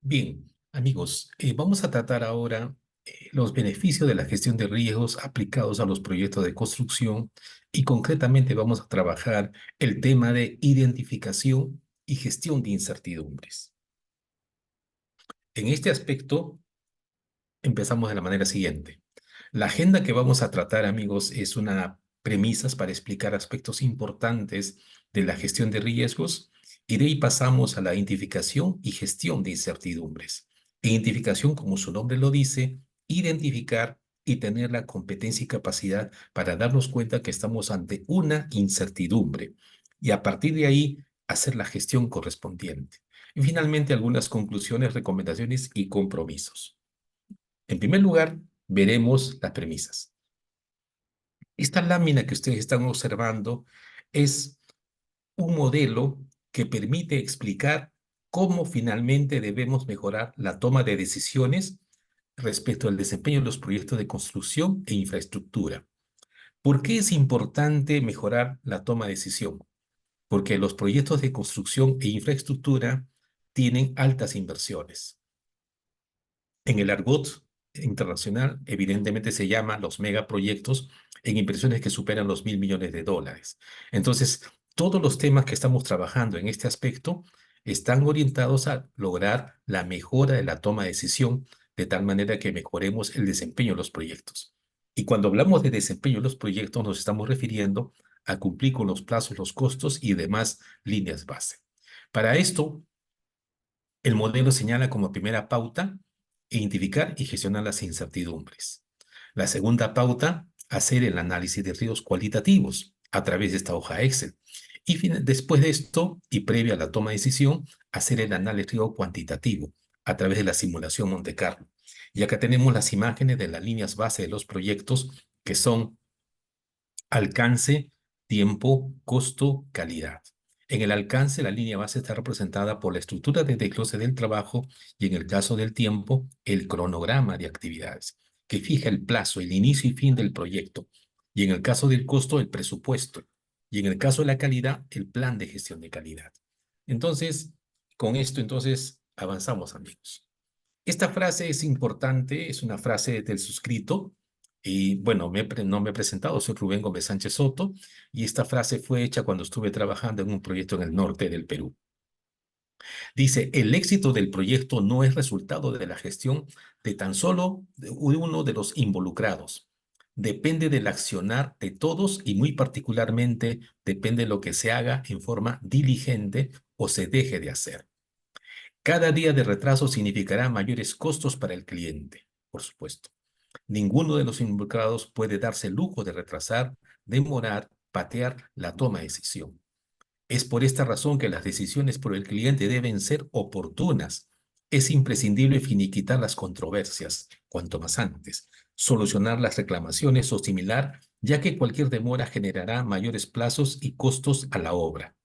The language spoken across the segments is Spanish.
Bien, amigos, vamos a tratar ahora los beneficios de la gestión de riesgos aplicados a los proyectos de construcción y concretamente vamos a trabajar el tema de identificación y gestión de incertidumbres. En este aspecto, empezamos de la manera siguiente. La agenda que vamos a tratar, amigos, es una premisas para explicar aspectos importantes de la gestión de riesgos y de ahí pasamos a la identificación y gestión de incertidumbres. Identificación, como su nombre lo dice, identificar y tener la competencia y capacidad para darnos cuenta que estamos ante una incertidumbre y a partir de ahí hacer la gestión correspondiente. Y finalmente, algunas conclusiones, recomendaciones y compromisos. En primer lugar, veremos las premisas. Esta lámina que ustedes están observando es un modelo que permite explicar cómo finalmente debemos mejorar la toma de decisiones respecto al desempeño de los proyectos de construcción e infraestructura. ¿Por qué es importante mejorar la toma de decisión? Porque los proyectos de construcción e infraestructura tienen altas inversiones. En el argot internacional, evidentemente se llama los megaproyectos en inversiones que superan los $1.000 millones. Entonces, todos los temas que estamos trabajando en este aspecto están orientados a lograr la mejora de la toma de decisión, de tal manera que mejoremos el desempeño de los proyectos. Y cuando hablamos de desempeño de los proyectos, nos estamos refiriendo a cumplir con los plazos, los costos y demás líneas base. Para esto, el modelo señala como primera pauta identificar y gestionar las incertidumbres. La segunda pauta, hacer el análisis de riesgos cualitativos a través de esta hoja Excel. Y después de esto, y previa a la toma de decisión, hacer el análisis de riesgo cuantitativo a través de la simulación Monte Carlo. Y acá tenemos las imágenes de las líneas base de los proyectos que son alcance, tiempo, costo, calidad. En el alcance, la línea base está representada por la estructura de desglose del trabajo y en el caso del tiempo, el cronograma de actividades, que fija el plazo, el inicio y fin del proyecto. Y en el caso del costo, el presupuesto. Y en el caso de la calidad, el plan de gestión de calidad. Entonces, con esto, entonces, avanzamos, amigos. Esta frase es importante, es una frase del suscrito. Y bueno, no me he presentado, soy Rubén Gómez Sánchez Soto y esta frase fue hecha cuando estuve trabajando en un proyecto en el norte del Perú. Dice, el éxito del proyecto no es resultado de la gestión de tan solo de uno de los involucrados. Depende del accionar de todos y muy particularmente depende de lo que se haga en forma diligente o se deje de hacer. Cada día de retraso significará mayores costos para el cliente, por supuesto. Ninguno de los involucrados puede darse el lujo de retrasar, demorar, patear la toma de decisión. Es por esta razón que las decisiones por el cliente deben ser oportunas. Es imprescindible finiquitar las controversias, cuanto más antes, solucionar las reclamaciones o similar, ya que cualquier demora generará mayores plazos y costos a la obra.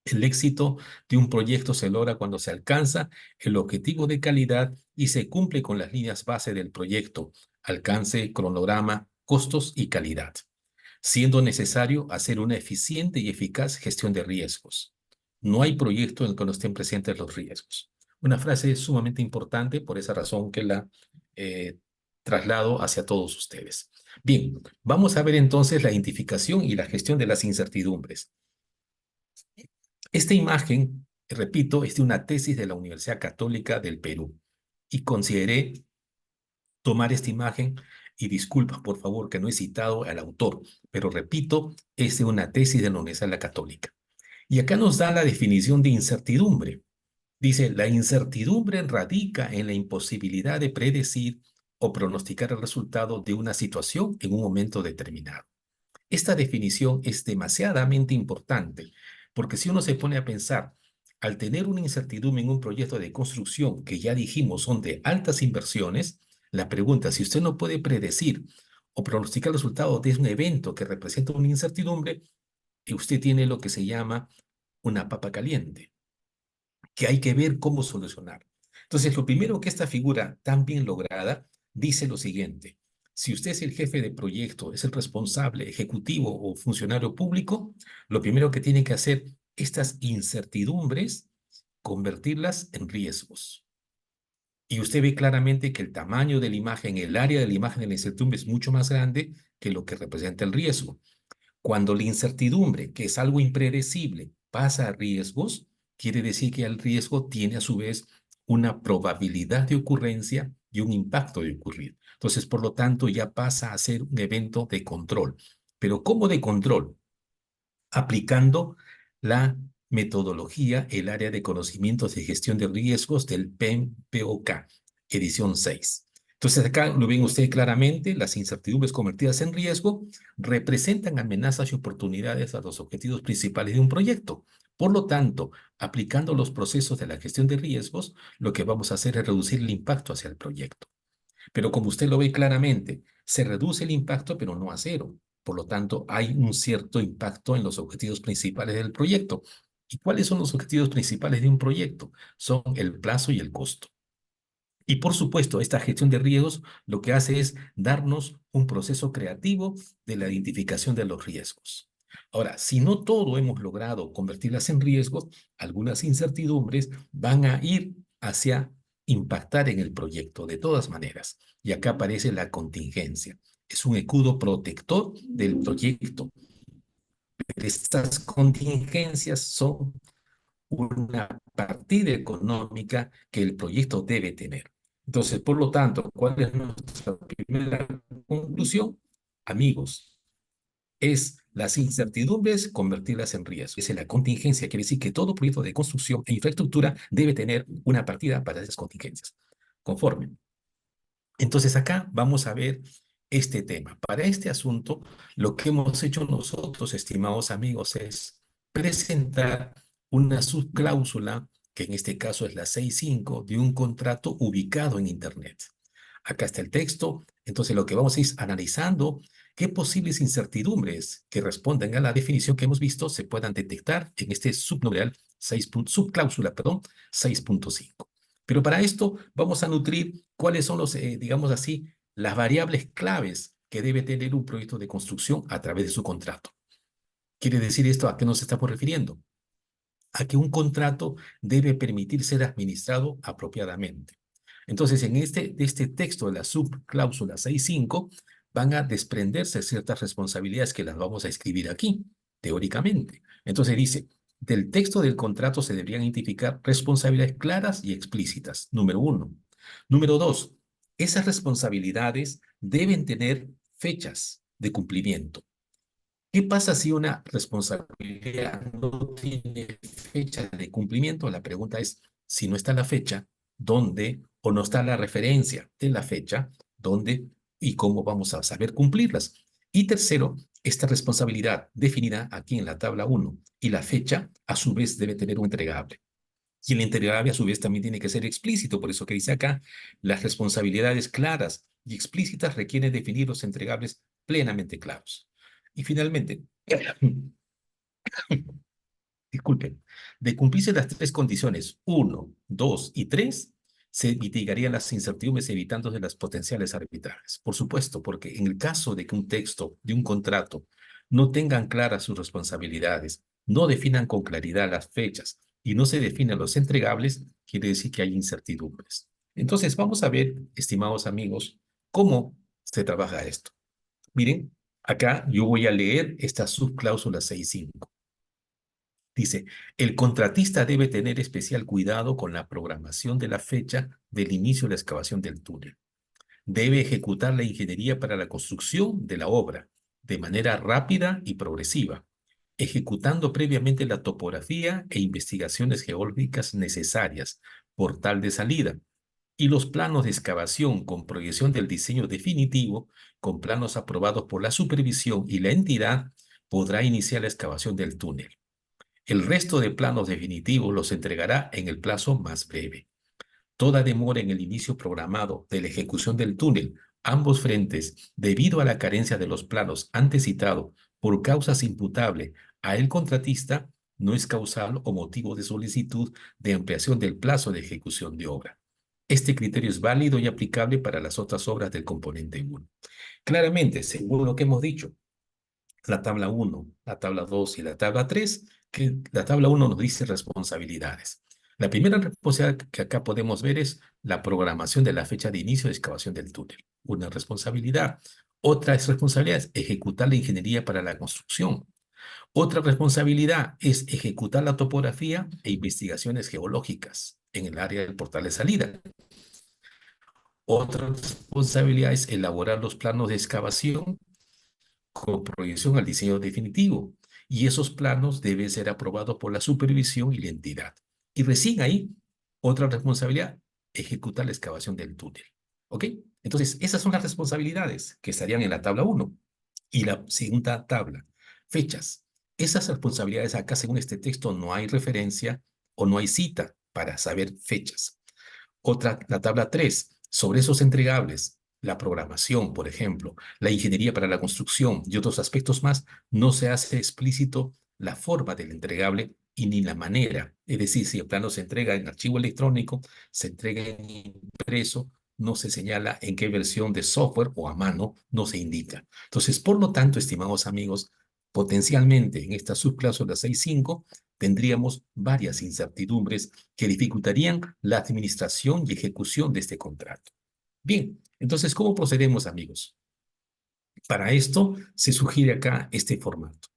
El éxito de un proyecto se logra cuando se alcanza el objetivo de calidad y se cumple con las líneas base del proyecto, alcance, cronograma, costos y calidad, siendo necesario hacer una eficiente y eficaz gestión de riesgos. No hay proyecto en el que no estén presentes los riesgos. Una frase sumamente importante, por esa razón que la eh, traslado hacia todos ustedes. Bien, vamos a ver entonces la identificación y la gestión de las incertidumbres. Esta imagen, repito, es de una tesis de la Universidad Católica del Perú y consideré tomar esta imagen y disculpa, por favor, que no he citado al autor, pero repito, es de una tesis de la Universidad Católica. Y acá nos da la definición de incertidumbre. Dice, la incertidumbre radica en la imposibilidad de predecir o pronosticar el resultado de una situación en un momento determinado. Esta definición es demasiadamente importante, porque si uno se pone a pensar, al tener una incertidumbre en un proyecto de construcción que ya dijimos son de altas inversiones, la pregunta, si usted no puede predecir o pronosticar el resultado de un evento que representa una incertidumbre, usted tiene lo que se llama una papa caliente, que hay que ver cómo solucionar. Entonces, lo primero que esta figura tan bien lograda dice lo siguiente. Si usted es el jefe de proyecto, es el responsable ejecutivo o funcionario público, lo primero que tiene que hacer estas incertidumbres, convertirlas en riesgos. Y usted ve claramente que el tamaño de la imagen, el área de la imagen de la incertidumbre es mucho más grande que lo que representa el riesgo. Cuando la incertidumbre, que es algo impredecible, pasa a riesgos, quiere decir que el riesgo tiene a su vez una probabilidad de ocurrencia y un impacto de ocurrir. Entonces, por lo tanto, ya pasa a ser un evento de control. Pero ¿cómo de control? Aplicando la metodología, el área de conocimientos de gestión de riesgos del PMPOK, edición 6. Entonces acá lo ven ustedes claramente, las incertidumbres convertidas en riesgo representan amenazas y oportunidades a los objetivos principales de un proyecto. Por lo tanto, aplicando los procesos de la gestión de riesgos, lo que vamos a hacer es reducir el impacto hacia el proyecto. Pero como usted lo ve claramente, se reduce el impacto, pero no a cero. Por lo tanto, hay un cierto impacto en los objetivos principales del proyecto. ¿Y cuáles son los objetivos principales de un proyecto? Son el plazo y el costo. Y por supuesto, esta gestión de riesgos lo que hace es darnos un proceso creativo de la identificación de los riesgos. Ahora, si no todo hemos logrado convertirlas en riesgos, algunas incertidumbres van a ir hacia impactar en el proyecto de todas maneras. Y acá aparece la contingencia. Es un escudo protector del proyecto. Estas contingencias son una partida económica que el proyecto debe tener. Entonces, por lo tanto, ¿cuál es nuestra primera conclusión? Amigos, es las incertidumbres convertirlas en riesgo. Es la contingencia, quiere decir que todo proyecto de construcción e infraestructura debe tener una partida para esas contingencias. Conforme. Entonces acá vamos a ver este tema. Para este asunto, lo que hemos hecho nosotros, estimados amigos, es presentar una subcláusula, que en este caso es la 6.5, de un contrato ubicado en Internet. Acá está el texto. Entonces lo que vamos a ir analizando qué posibles incertidumbres que responden a la definición que hemos visto se puedan detectar en este subnumeral 6, subcláusula, perdón, 6.5. Pero para esto vamos a nutrir cuáles son los, digamos así, las variables claves que debe tener un proyecto de construcción a través de su contrato. ¿Quiere decir esto a qué nos estamos refiriendo? A que un contrato debe permitir ser administrado apropiadamente. Entonces, en este texto de la subcláusula 6.5 van a desprenderse ciertas responsabilidades que las vamos a escribir aquí, teóricamente. Entonces dice, del texto del contrato se deberían identificar responsabilidades claras y explícitas, número uno. Número dos, esas responsabilidades deben tener fechas de cumplimiento. ¿Qué pasa si una responsabilidad no tiene fecha de cumplimiento? La pregunta es, si no está la fecha, ¿dónde? O no está la referencia de la fecha, ¿dónde y cómo vamos a saber cumplirlas? Y tercero, esta responsabilidad definida aquí en la tabla 1 y la fecha, a su vez, debe tener un entregable. Y el entregable, a su vez, también tiene que ser explícito. Por eso que dice acá, las responsabilidades claras y explícitas requieren definir los entregables plenamente claros. Y finalmente, disculpen, de cumplirse las tres condiciones, 1, 2 y 3, se mitigarían las incertidumbres evitándose las potenciales arbitrajes. Por supuesto, porque en el caso de que un texto de un contrato no tengan claras sus responsabilidades, no definan con claridad las fechas y no se definan los entregables, quiere decir que hay incertidumbres. Entonces, vamos a ver, estimados amigos, cómo se trabaja esto. Miren, acá yo voy a leer esta subcláusula 6.5. Dice, el contratista debe tener especial cuidado con la programación de la fecha del inicio de la excavación del túnel. Debe ejecutar la ingeniería para la construcción de la obra de manera rápida y progresiva, ejecutando previamente la topografía e investigaciones geológicas necesarias, portal de salida, y los planos de excavación con proyección del diseño definitivo, con planos aprobados por la supervisión y la entidad, podrá iniciar la excavación del túnel. El resto de planos definitivos los entregará en el plazo más breve. Toda demora en el inicio programado de la ejecución del túnel, ambos frentes, debido a la carencia de los planos antes citado por causas imputables a el contratista, no es causal o motivo de solicitud de ampliación del plazo de ejecución de obra. Este criterio es válido y aplicable para las otras obras del componente 1. Claramente, según lo que hemos dicho, la tabla 1, la tabla 2 y la tabla 3, que la tabla 1 nos dice responsabilidades. La primera responsabilidad que acá podemos ver es la programación de la fecha de inicio de excavación del túnel. Una responsabilidad. Otra responsabilidad es ejecutar la ingeniería para la construcción. Otra responsabilidad es ejecutar la topografía e investigaciones geológicas en el área del portal de salida. Otra responsabilidad es elaborar los planos de excavación con proyección al diseño definitivo. Y esos planos deben ser aprobados por la supervisión y la entidad. Y recién ahí, otra responsabilidad, ejecutar la excavación del túnel. ¿Ok? Entonces, esas son las responsabilidades que estarían en la tabla 1. Y la segunda tabla, fechas. Esas responsabilidades acá, según este texto, no hay referencia o no hay cita para saber fechas. Otra, la tabla 3 sobre esos entregables, la programación, por ejemplo, la ingeniería para la construcción y otros aspectos más, no se hace explícito la forma del entregable y ni la manera. Es decir, si el plano se entrega en archivo electrónico, se entrega en impreso, no se señala en qué versión de software o a mano, no se indica. Entonces, por lo tanto, estimados amigos, potencialmente en esta subcláusula 6.5 tendríamos varias incertidumbres que dificultarían la administración y ejecución de este contrato. Bien, entonces, ¿cómo procedemos, amigos? Para esto se sugiere acá este formato.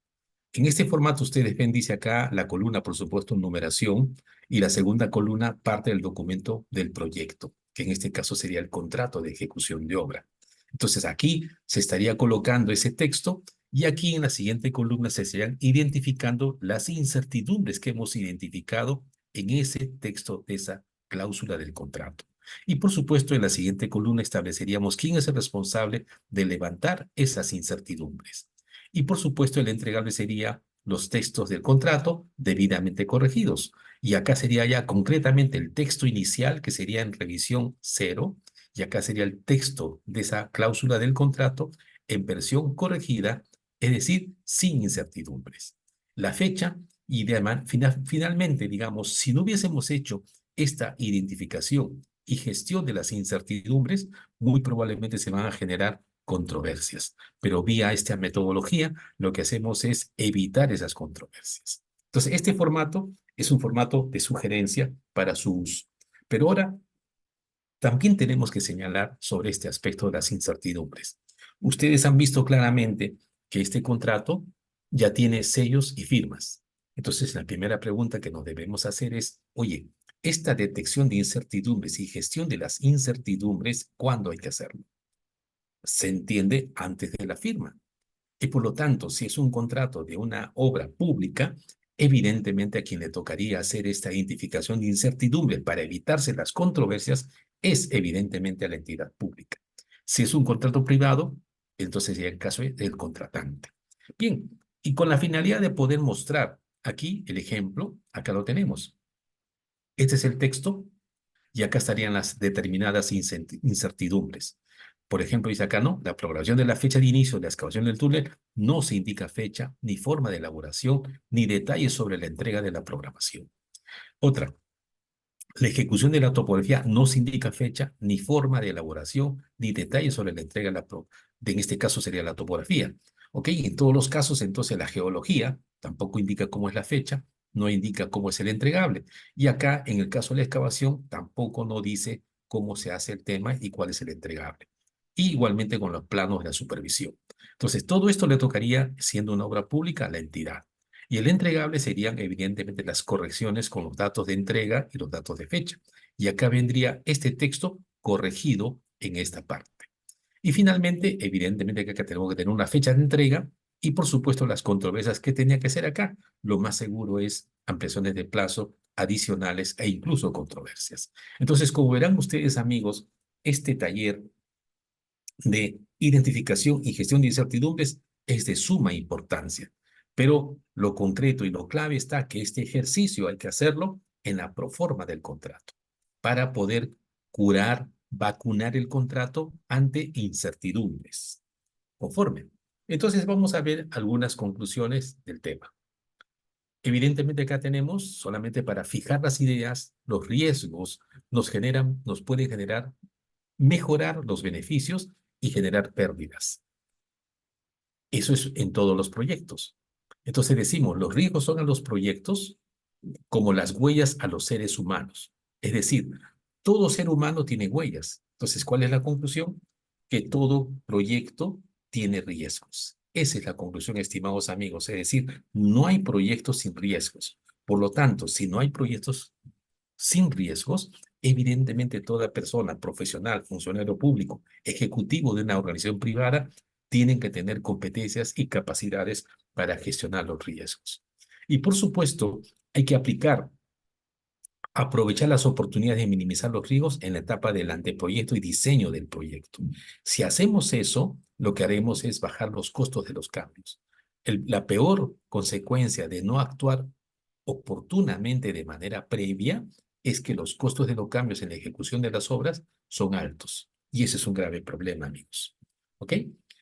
En este formato ustedes ven, dice acá, la columna, por supuesto, numeración, y la segunda columna parte del documento del proyecto, que en este caso sería el contrato de ejecución de obra. Entonces aquí se estaría colocando ese texto y aquí en la siguiente columna se estarían identificando las incertidumbres que hemos identificado en ese texto de esa cláusula del contrato. Y por supuesto, en la siguiente columna estableceríamos quién es el responsable de levantar esas incertidumbres. Y por supuesto, el entregable sería los textos del contrato debidamente corregidos. Y acá sería ya concretamente el texto inicial, que sería en revisión 0, y acá sería el texto de esa cláusula del contrato en versión corregida, es decir, sin incertidumbres. La fecha y finalmente, digamos, si no hubiésemos hecho esta identificación y gestión de las incertidumbres, muy probablemente se van a generar controversias. Pero vía esta metodología, lo que hacemos es evitar esas controversias. Entonces, este formato es un formato de sugerencia para su uso. Pero ahora también tenemos que señalar sobre este aspecto de las incertidumbres. Ustedes han visto claramente que este contrato ya tiene sellos y firmas. Entonces, la primera pregunta que nos debemos hacer es, oye, esta detección de incertidumbres y gestión de las incertidumbres, ¿cuándo hay que hacerlo? Se entiende antes de la firma. Y por lo tanto, si es un contrato de una obra pública, evidentemente a quien le tocaría hacer esta identificación de incertidumbre para evitarse las controversias es evidentemente a la entidad pública. Si es un contrato privado, entonces sería el caso del contratante. Bien, y con la finalidad de poder mostrar aquí el ejemplo, acá lo tenemos. Este es el texto y acá estarían las determinadas incertidumbres. Por ejemplo, dice acá, no, la programación de la fecha de inicio de la excavación del túnel no se indica fecha, ni forma de elaboración, ni detalles sobre la entrega de la programación. Otra, la ejecución de la topografía no se indica fecha, ni forma de elaboración, ni detalles sobre la entrega en este caso sería la topografía. ¿Ok? En todos los casos, entonces, la geología tampoco indica cómo es la fecha, no indica cómo es el entregable. Y acá, en el caso de la excavación, tampoco no dice cómo se hace el tema y cuál es el entregable. Y igualmente con los planos de la supervisión. Entonces, todo esto le tocaría, siendo una obra pública, a la entidad. Y el entregable serían evidentemente las correcciones con los datos de entrega y los datos de fecha. Y acá vendría este texto corregido en esta parte. Y finalmente, evidentemente que acá tenemos que tener una fecha de entrega y por supuesto las controversias que tenía que ser acá. Lo más seguro es ampliaciones de plazo adicionales e incluso controversias. Entonces, como verán ustedes, amigos, este taller de identificación y gestión de incertidumbres es de suma importancia. Pero lo concreto y lo clave está que este ejercicio hay que hacerlo en la proforma del contrato para poder curar, vacunar el contrato ante incertidumbres. Conforme. Entonces vamos a ver algunas conclusiones del tema. Evidentemente acá tenemos, solamente para fijar las ideas, los riesgos nos pueden generar mejorar los beneficios y generar pérdidas. Eso es en todos los proyectos. Entonces decimos, los riesgos son a los proyectos como las huellas a los seres humanos. Es decir, todo ser humano tiene huellas. Entonces, ¿cuál es la conclusión? Que todo proyecto tiene riesgos. Esa es la conclusión, estimados amigos. Es decir, no hay proyectos sin riesgos. Por lo tanto, si no hay proyectos sin riesgos, evidentemente toda persona, profesional, funcionario público, ejecutivo de una organización privada, tienen que tener competencias y capacidades para gestionar los riesgos. Y por supuesto, hay que aprovechar las oportunidades de minimizar los riesgos en la etapa del anteproyecto y diseño del proyecto. Si hacemos eso, lo que haremos es bajar los costos de los cambios. La peor consecuencia de no actuar oportunamente de manera previa es que los costos de los cambios en la ejecución de las obras son altos. Y ese es un grave problema, amigos. ¿Ok?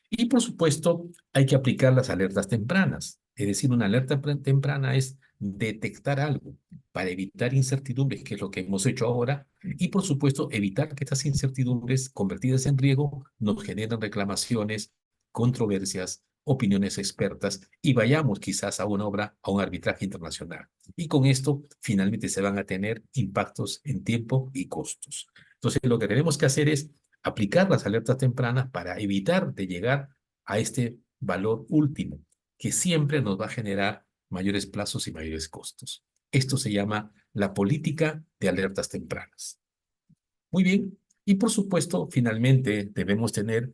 Y por supuesto, hay que aplicar las alertas tempranas. Es decir, una alerta temprana es detectar algo para evitar incertidumbres, que es lo que hemos hecho ahora, y por supuesto evitar que estas incertidumbres convertidas en riesgo nos generen reclamaciones, controversias, opiniones expertas y vayamos quizás a una obra, a un arbitraje internacional. Y con esto finalmente se van a tener impactos en tiempo y costos. Entonces lo que tenemos que hacer es aplicar las alertas tempranas para evitar de llegar a este valor último, que siempre nos va a generar mayores plazos y mayores costos. Esto se llama la política de alertas tempranas. Muy bien. Y por supuesto, finalmente debemos tener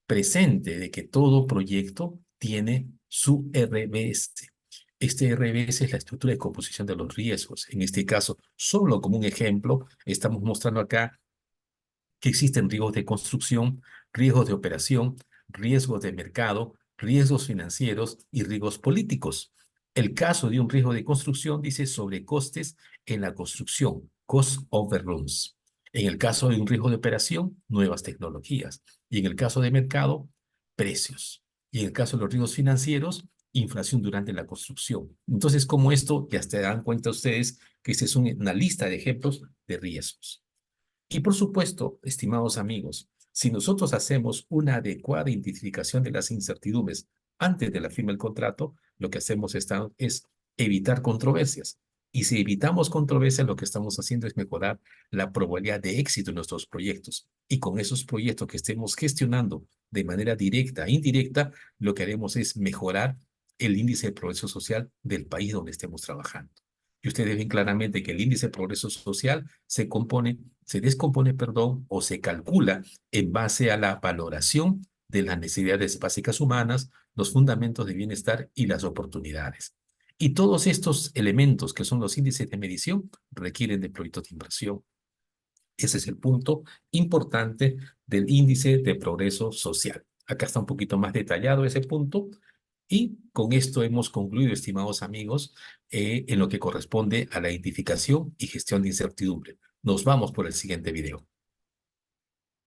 presente de que todo proyecto tiene su RBS. Este RBS es la estructura de composición de los riesgos. En este caso, solo como un ejemplo, estamos mostrando acá que existen riesgos de construcción, riesgos de operación, riesgos de mercado, riesgos financieros y riesgos políticos. El caso de un riesgo de construcción dice sobrecostes en la construcción, cost overruns. En el caso de un riesgo de operación, nuevas tecnologías. Y en el caso de mercado, precios. Y en el caso de los riesgos financieros, inflación durante la construcción. Entonces, como esto, ya se dan cuenta ustedes que esta es una lista de ejemplos de riesgos. Y por supuesto, estimados amigos, si nosotros hacemos una adecuada identificación de las incertidumbres antes de la firma del contrato, lo que hacemos es evitar controversias. Y si evitamos controversias, lo que estamos haciendo es mejorar la probabilidad de éxito en nuestros proyectos. Y con esos proyectos que estemos gestionando de manera directa e indirecta, lo que haremos es mejorar el índice de progreso social del país donde estemos trabajando. Y ustedes ven claramente que el índice de progreso social se descompone, perdón, o se calcula en base a la valoración de las necesidades básicas humanas, los fundamentos de bienestar y las oportunidades. Y todos estos elementos que son los índices de medición requieren de proyectos de inversión. Ese es el punto importante del índice de progreso social. Acá está un poquito más detallado ese punto. Y con esto hemos concluido, estimados amigos, en lo que corresponde a la identificación y gestión de incertidumbre. Nos vamos por el siguiente video.